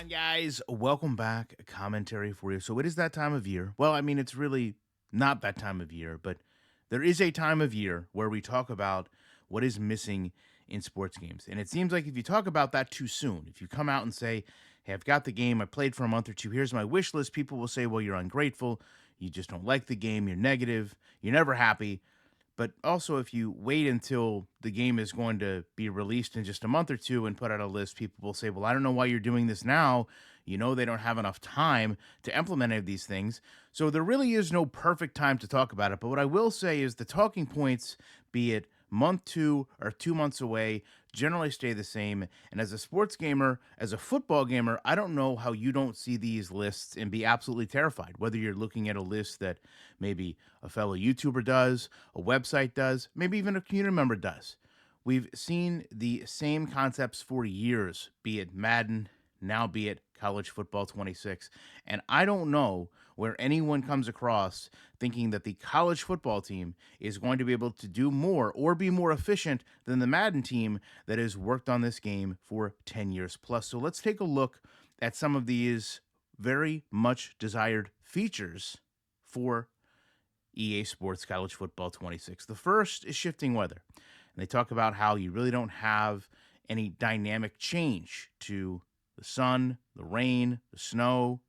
on, guys? Welcome back. A commentary for you. So it is that time of year. Well, I mean, it's really not that time of year, but there is a time of year where we talk about what is missing in sports games. And it seems like if you talk about that too soon, if you come out and say, "Hey, I've got the game. I played for a month or two. Here's my wish list," people will say, "Well, you're ungrateful. You just don't like the game. You're negative. You're never happy." But also, if you wait until the game is going to be released in just a month or two and put out a list, people will say, "Well, I don't know why you're doing this now. You know, they don't have enough time to implement any of these things." So there really is no perfect time to talk about it. But what I will say is the talking points, be it month two or 2 months away, generally stay the same. And as a sports gamer, as a football gamer, I don't know how you don't see these lists and be absolutely terrified, whether you're looking at a list that maybe a fellow YouTuber does, a website does, maybe even a community member does. We've seen the same concepts for years, be it Madden, now be it college football 26. And I don't know where anyone comes across thinking that the college football team is going to be able to do more or be more efficient than the Madden team that has worked on this game for 10 years plus. So let's take a look at some of these very much desired features for EA Sports College Football 26. The first is shifting weather. And they talk about how you really don't have any dynamic change to the sun, the rain, the snow.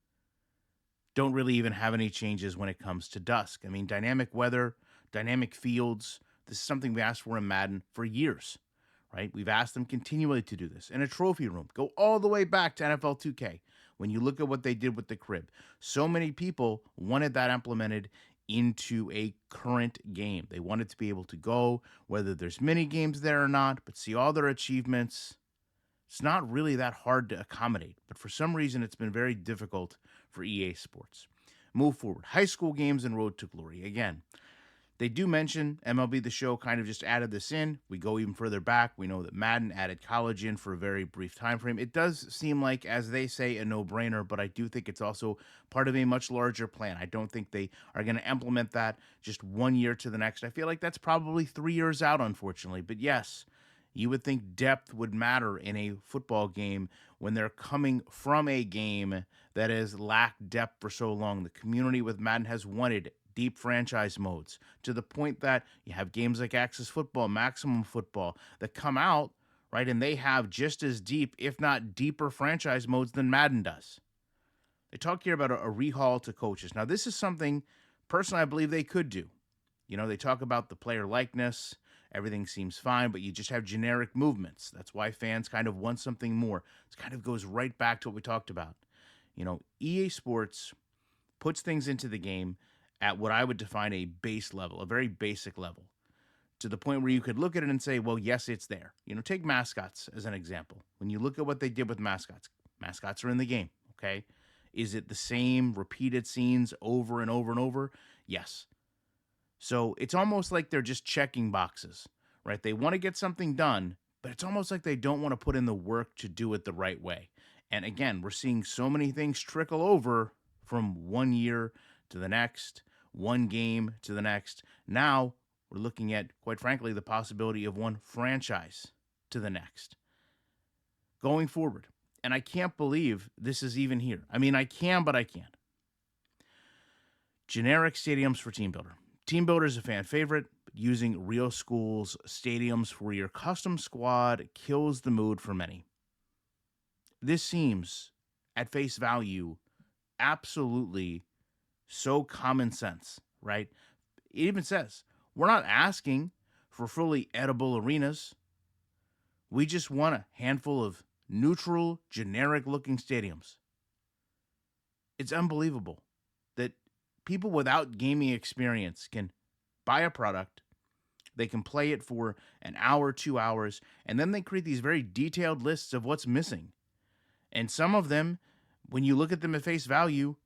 Don't really even have any changes when it comes to dusk. I mean, dynamic weather, dynamic fields. This is something we asked for in Madden for years, right? We've asked them continually to do this. In a trophy room, go all the way back to NFL 2K. When you look at what they did with the crib, so many people wanted that implemented into a current game. They wanted to be able to go, whether there's mini games there or not, but see all their achievements. It's not really that hard to accommodate, but for some reason, it's been very difficult for EA Sports. Move forward. High school games and Road to Glory. Again, they do mention MLB The Show kind of just added this in. We go even further back. We know that Madden added college in for a very brief time frame. It does seem like, as they say, a no-brainer, but I do think it's also part of a much larger plan. I don't think they are going to implement that just 1 year to the next. I feel like that's probably 3 years out, unfortunately. But yes, you would think depth would matter in a football game when they're coming from a game that has lacked depth for so long. The community with Madden has wanted deep franchise modes to the point that you have games like Access Football, Maximum Football that come out, right? And they have just as deep, if not deeper, franchise modes than Madden does. They talk here about a rehaul to coaches. Now, this is something personally I believe they could do. You know, they talk about the player likeness. Everything seems fine, but you just have generic movements. That's why fans kind of want something more. It kind of goes right back to what we talked about. You know, EA Sports puts things into the game at what I would define a base level, a very basic level, to the point where you could look at it and say, well, yes, it's there. You know, take mascots as an example. When you look at what they did with mascots, mascots are in the game, okay? Is it the same repeated scenes over and over and over? Yes. So it's almost like they're just checking boxes, right? They want to get something done, but it's almost like they don't want to put in the work to do it the right way. And again, we're seeing so many things trickle over from 1 year to the next, one game to the next. Now we're looking at, quite frankly, the possibility of one franchise to the next going forward. And I can't believe this is even here. I mean, I can, but I can't. Generic stadiums for Team Builder. Team Builder is a fan favorite, but using real schools stadiums for your custom squad kills the mood for many. This seems, at face value, absolutely so common sense, right? It even says, we're not asking for fully edible arenas. We just want a handful of neutral, generic looking stadiums. It's unbelievable that people without gaming experience can buy a product, they can play it for an hour, 2 hours, and then they create these very detailed lists of what's missing. And some of them, when you look at them at face value,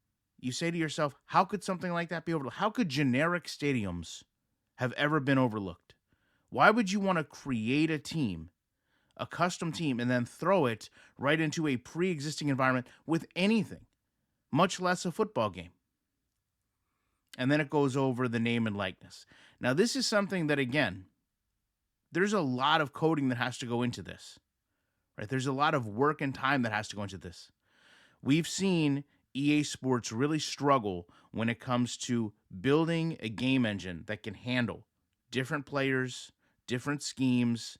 you say to yourself, how could something like that be overlooked? How could generic stadiums have ever been overlooked? Why would you want to create a team, a custom team, and then throw it right into a pre existing environment with anything, much less a football game? And then it goes over the name and likeness. Now, this is something that, again, there's a lot of coding that has to go into this, right? There's a lot of work and time that has to go into this. We've seen EA Sports really struggle when it comes to building a game engine that can handle different players, different schemes,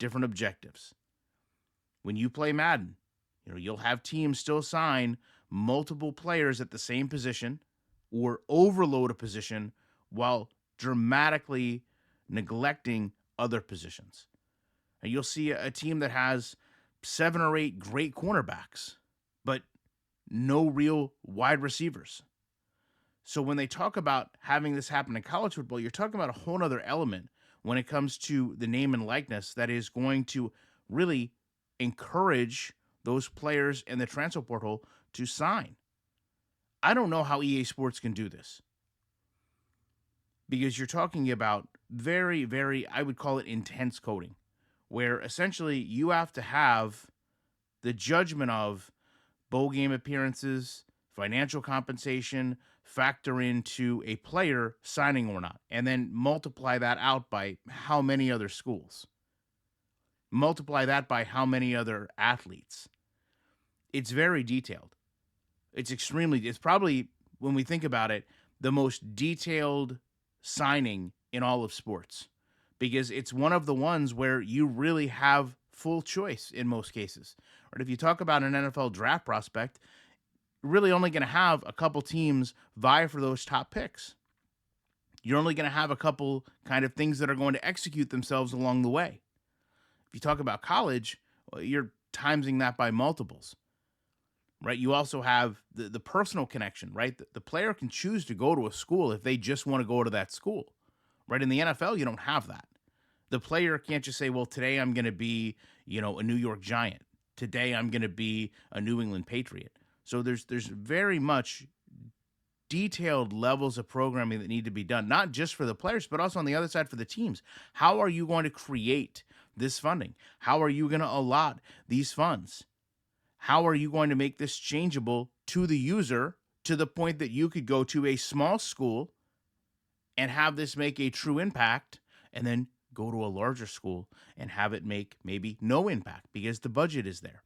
different objectives. When you play Madden, you'll have teams still sign multiple players at the same position or overload a position while dramatically neglecting other positions. And you'll see a team that has 7 or 8 great cornerbacks, but no real wide receivers. So when they talk about having this happen in college football, you're talking about a whole other element when it comes to the name and likeness that is going to really encourage those players in the transfer portal to sign. I don't know how EA Sports can do this because you're talking about very, very, I would call it intense coding, where essentially you have to have the judgment of bowl game appearances, financial compensation, factor into a player signing or not, and then multiply that out by how many other schools. Multiply that by how many other athletes. It's very detailed. It's probably, when we think about it, the most detailed signing in all of sports because it's one of the ones where you really have full choice in most cases. Right? If you talk about an NFL draft prospect, you're really only going to have a couple teams vie for those top picks. You're only going to have a couple kind of things that are going to execute themselves along the way. If you talk about college, well, you're timesing that by multiples, right? You also have the personal connection, right? The player can choose to go to a school if they just want to go to that school, right? In the NFL, you don't have that. The player can't just say, well, today I'm going to be, a New York Giant. Today I'm going to be a New England Patriot. So there's very much detailed levels of programming that need to be done, not just for the players, but also on the other side for the teams. How are you going to create this funding? How are you going to allot these funds? How are you going to make this changeable to the user to the point that you could go to a small school and have this make a true impact and then go to a larger school and have it make maybe no impact because the budget is there?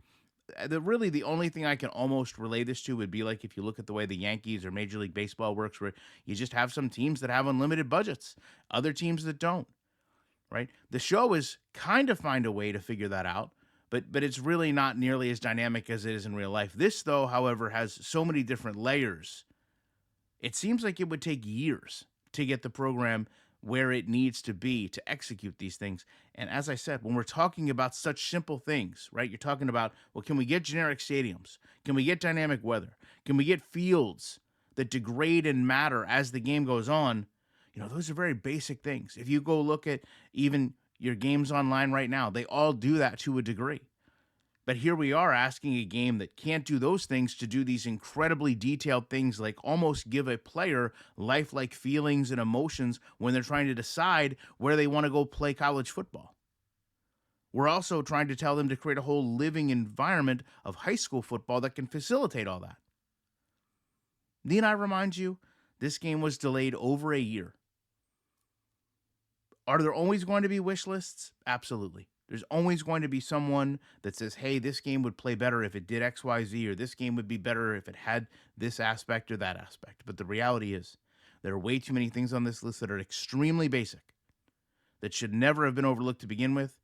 The only thing I can almost relay this to would be like if you look at the way the Yankees or Major League Baseball works, where you just have some teams that have unlimited budgets, other teams that don't, right? The show is kind of find a way to figure that out, but it's really not nearly as dynamic as it is in real life. This, though, however, has so many different layers. It seems like it would take years to get the program where it needs to be to execute these things. And as I said, when we're talking about such simple things, right? You're talking about, well, can we get generic stadiums? Can we get dynamic weather? Can we get fields that degrade and matter as the game goes on? Those are very basic things. If you go look at even your games online right now, they all do that to a degree. But here we are asking a game that can't do those things to do these incredibly detailed things, like almost give a player lifelike feelings and emotions when they're trying to decide where they want to go play college football. We're also trying to tell them to create a whole living environment of high school football that can facilitate all that. Need I remind you, this game was delayed over a year. Are there always going to be wish lists? Absolutely. There's always going to be someone that says, hey, this game would play better if it did X, Y, Z, or this game would be better if it had this aspect or that aspect. But the reality is, there are way too many things on this list that are extremely basic, that should never have been overlooked to begin with.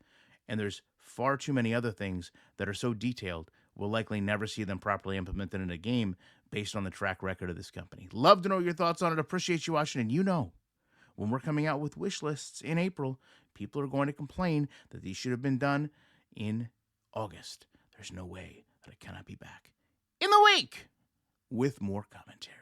And there's far too many other things that are so detailed, we'll likely never see them properly implemented in a game based on the track record of this company. Love to know your thoughts on it. Appreciate you watching. And when we're coming out with wish lists in April, people are going to complain that these should have been done in August. There's no way that I cannot be back in the week with more commentary.